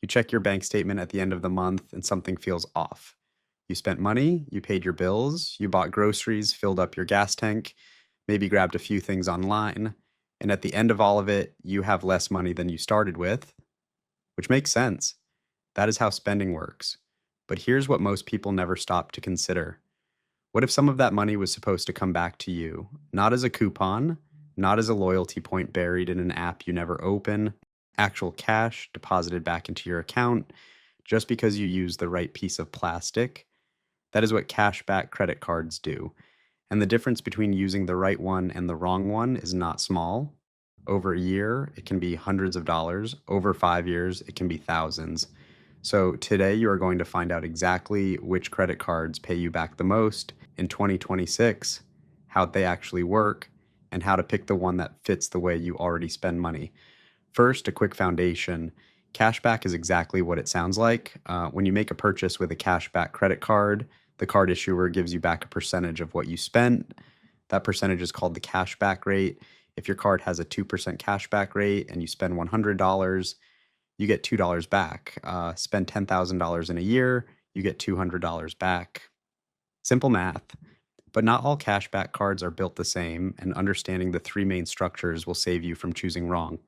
You check your bank statement at the end of the month and something feels off. You spent money, you paid your bills, you bought groceries, filled up your gas tank, maybe grabbed a few things online, and at the end of all of it, you have less money than you started with, which makes sense. That is how spending works. But here's what most people never stop to consider. What if some of that money was supposed to come back to you, not as a coupon, not as a loyalty point buried in an app you never open, actual cash deposited back into your account just because you used the right piece of plastic? That is what cashback credit cards do. And the difference between using the right one and the wrong one is not small. Over a year, it can be hundreds of dollars. Over 5 years, it can be thousands. So today, you are going to find out exactly which credit cards pay you back the most in 2026, how they actually work, and how to pick the one that fits the way you already spend money. First, a quick foundation. Cashback is exactly what it sounds like. When you make a purchase with a cashback credit card, the card issuer gives you back a percentage of what you spent. That percentage is called the cashback rate. If your card has a 2% cashback rate and you spend $100, you get $2 back. Spend $10,000 in a year, you get $200 back. Simple math. But not all cashback cards are built the same, and understanding the three main structures will save you from choosing wrong.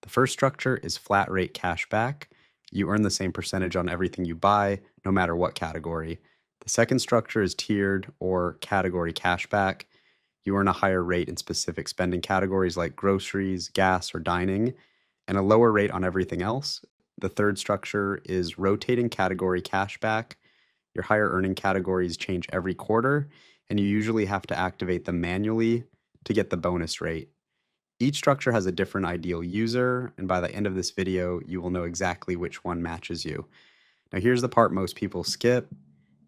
The first structure is flat rate cashback. You earn the same percentage on everything you buy, no matter what category. The second structure is tiered or category cashback. You earn a higher rate in specific spending categories like groceries, gas, or dining, and a lower rate on everything else. The third structure is rotating category cashback. Your higher earning categories change every quarter, and you usually have to activate them manually to get the bonus rate. Each structure has a different ideal user, and by the end of this video, you will know exactly which one matches you. Now, here's the part most people skip.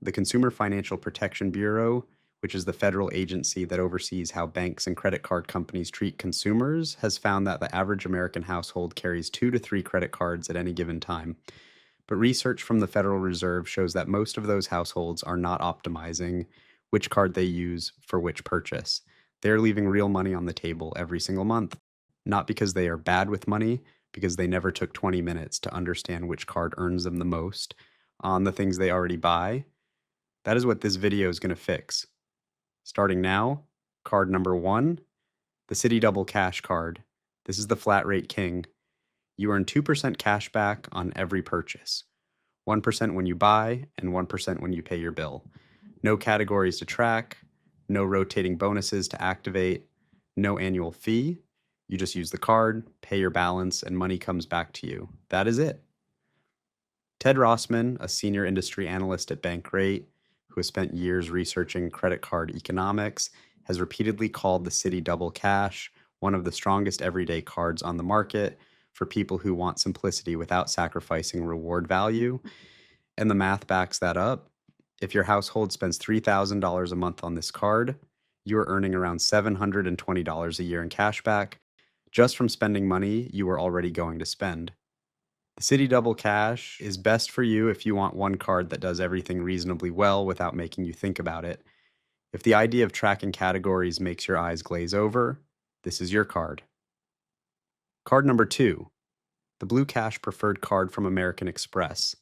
The Consumer Financial Protection Bureau, which is the federal agency that oversees how banks and credit card companies treat consumers, has found that the average American household carries 2 to 3 credit cards at any given time. But research from the Federal Reserve shows that most of those households are not optimizing which card they use for which purchase. They're leaving real money on the table every single month, not because they are bad with money, because they never took 20 minutes to understand which card earns them the most on the things they already buy. That is what this video is going to fix. Starting now, card number 1, the Citi Double Cash card. This is the flat rate king. You earn 2% cash back on every purchase, 1% when you buy and 1% when you pay your bill. No categories to track, no rotating bonuses to activate, no annual fee. You just use the card, pay your balance, and money comes back to you. That is it. Ted Rossman, a senior industry analyst at Bankrate, who has spent years researching credit card economics, has repeatedly called the Citi Double Cash one of the strongest everyday cards on the market for people who want simplicity without sacrificing reward value. And the math backs that up. If your household spends $3,000 a month on this card, you are earning around $720 a year in cash back just from spending money you were already going to spend. The Citi Double Cash is best for you if you want one card that does everything reasonably well without making you think about it. If the idea of tracking categories makes your eyes glaze over, this is your card. Card number 2, the Blue Cash Preferred Card from American Express.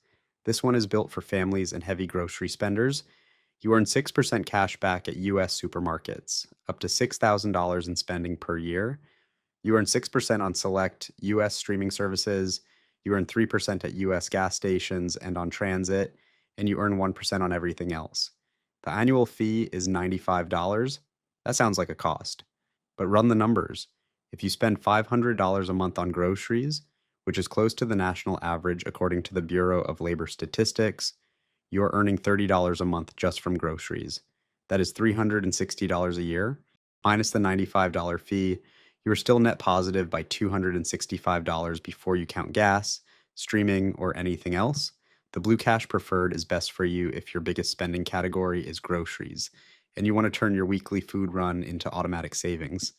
This one is built for families and heavy grocery spenders. You earn 6% cash back at US supermarkets, up to $6,000 in spending per year. You earn 6% on select US streaming services. You earn 3% at US gas stations and on transit, and you earn 1% on everything else. The annual fee is $95. That sounds like a cost. But run the numbers. If you spend $500 a month on groceries, which is close to the national average according to the Bureau of Labor Statistics, you're earning $30 a month just from groceries. That is $360 a year, minus the $95 fee. You are still net positive by $265 before you count gas, streaming, or anything else. The Blue Cash Preferred is best for you if your biggest spending category is groceries, and you want to turn your weekly food run into automatic savings.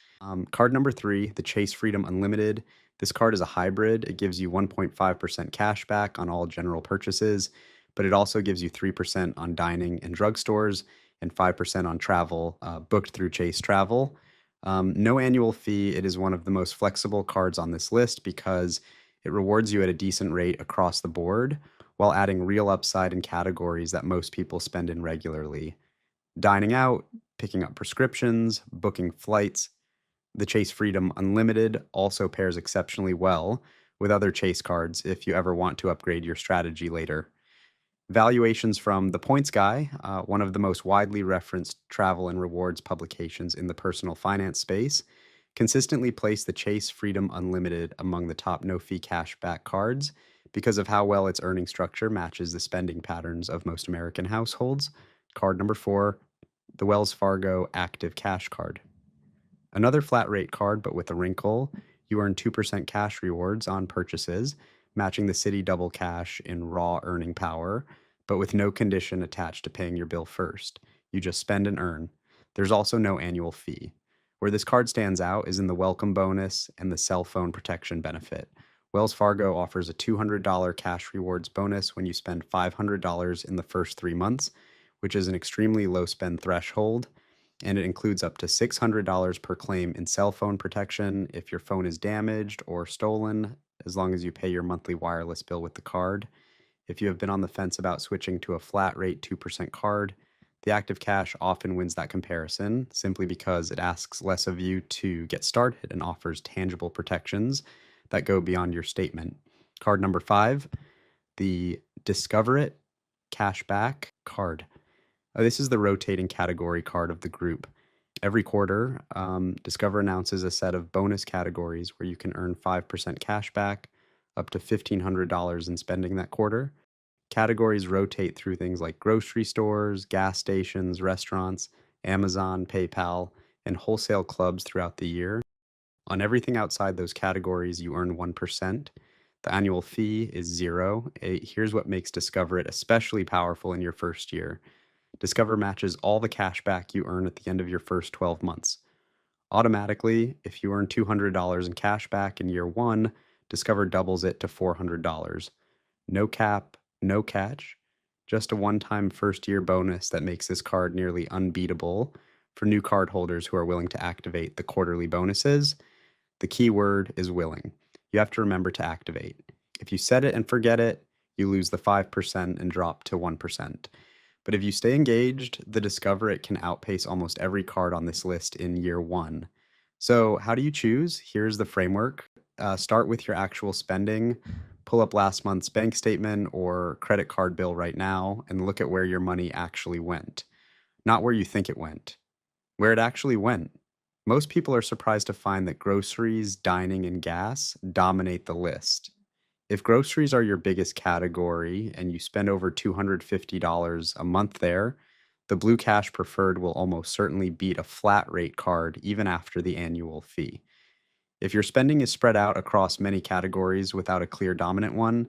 Card number 3, the Chase Freedom Unlimited. This card is a hybrid. It gives you 1.5% cash back on all general purchases, but it also gives you 3% on dining and drugstores and 5% on travel booked through Chase Travel. No annual fee. It is one of the most flexible cards on this list because It rewards you at a decent rate across the board while adding real upside in categories that most people spend in regularly. Dining out, picking up prescriptions, booking flights. The Chase Freedom Unlimited also pairs exceptionally well with other Chase cards if you ever want to upgrade your strategy later. Valuations from The Points Guy, one of the most widely referenced travel and rewards publications in the personal finance space, consistently place the Chase Freedom Unlimited among the top no fee cashback cards because of how well its earning structure matches the spending patterns of most American households. Card number 4, the Wells Fargo Active Cash Card. Another flat rate card, but with a wrinkle. You earn 2% cash rewards on purchases, matching the Citi Double Cash in raw earning power, but with no condition attached to paying your bill first. You just spend and earn. There's also no annual fee. Where this card stands out is in the welcome bonus and the cell phone protection benefit. Wells Fargo offers a $200 cash rewards bonus when you spend $500 in the first 3 months, which is an extremely low spend threshold, and it includes up to $600 per claim in cell phone protection if your phone is damaged or stolen, as long as you pay your monthly wireless bill with the card. If you have been on the fence about switching to a flat rate 2% card, the Active Cash often wins that comparison simply because it asks less of you to get started and offers tangible protections that go beyond your statement. Card number 5, the Discover It Cashback Card. This is the rotating category card of the group. Every quarter, Discover announces a set of bonus categories where you can earn 5% cash back, up to $1,500 in spending that quarter. Categories rotate through things like grocery stores, gas stations, restaurants, Amazon, PayPal, and wholesale clubs throughout the year. On everything outside those categories, you earn 1%. The annual fee is 0. Here's what makes Discover It especially powerful in your first year. Discover matches all the cash back you earn at the end of your first 12 months. Automatically, if you earn $200 in cash back in year 1, Discover doubles it to $400. No cap, no catch, just a one-time first-year bonus that makes this card nearly unbeatable for new card holders who are willing to activate the quarterly bonuses. The key word is willing. You have to remember to activate. If you set it and forget it, you lose the 5% and drop to 1%. But if you stay engaged, the Discover It can outpace almost every card on this list in year 1. So how do you choose? Here's the framework. Start with your actual spending. Pull up last month's bank statement or credit card bill right now and look at where your money actually went. Not where you think it went, where it actually went. Most people are surprised to find that groceries, dining, and gas dominate the list. If groceries are your biggest category and you spend over $250 a month there, the Blue Cash Preferred will almost certainly beat a flat rate card even after the annual fee. If your spending is spread out across many categories without a clear dominant one,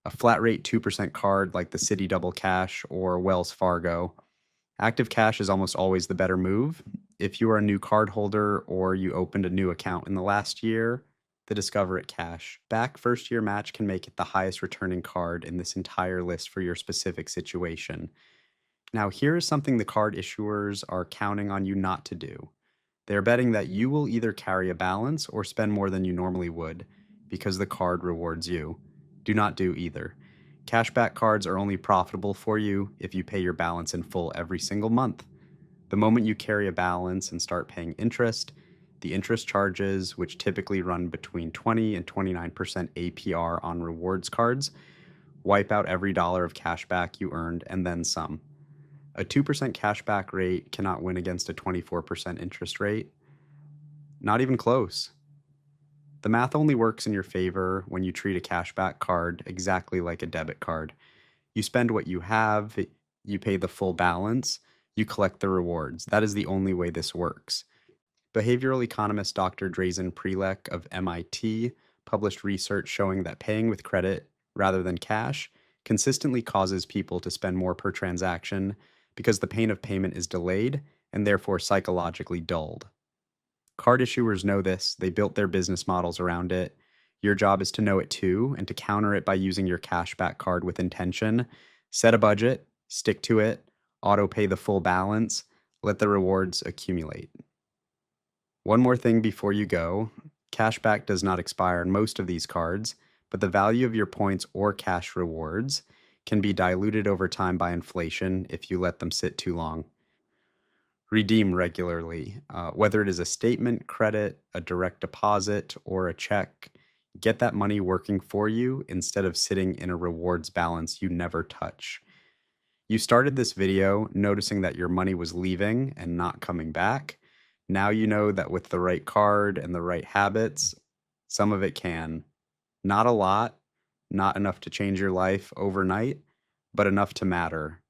a flat rate 2% card like the Citi Double Cash or Wells Fargo, Active Cash is almost always the better move. If you are a new card holder or you opened a new account in the last year, the Discover It Cash back first year match can make it the highest returning card in this entire list for your specific situation. Now, here is something the card issuers are counting on you not to do. They're betting that you will either carry a balance or spend more than you normally would because the card rewards you. Do not do either. Cashback cards are only profitable for you if you pay your balance in full every single month. The moment you carry a balance and start paying interest, the interest charges, which typically run between 20 and 29% APR on rewards cards, wipe out every dollar of cashback you earned and then some. A 2% cashback rate cannot win against a 24% interest rate. Not even close. The math only works in your favor when you treat a cashback card exactly like a debit card. You spend what you have, you pay the full balance, you collect the rewards. That is the only way this works. Behavioral economist Dr. Drazen Prelek of MIT published research showing that paying with credit rather than cash consistently causes people to spend more per transaction because the pain of payment is delayed and therefore psychologically dulled. Card issuers know this. They built their business models around it. Your job is to know it too and to counter it by using your cashback card with intention. Set a budget, stick to it, auto pay the full balance, let the rewards accumulate. One more thing before you go. Cashback does not expire on most of these cards, but the value of your points or cash rewards can be diluted over time by inflation if you let them sit too long. Redeem regularly, whether it is a statement, credit, a direct deposit, or a check. Get that money working for you instead of sitting in a rewards balance you never touch. You started this video noticing that your money was leaving and not coming back. Now you know that with the right card and the right habits, some of it can. Not a lot, not enough to change your life overnight, but enough to matter.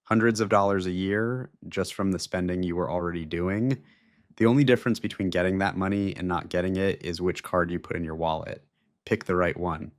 Hundreds of dollars a year just from the spending you were already doing. The only difference between getting that money and not getting it is which card you put in your wallet. Pick the right one.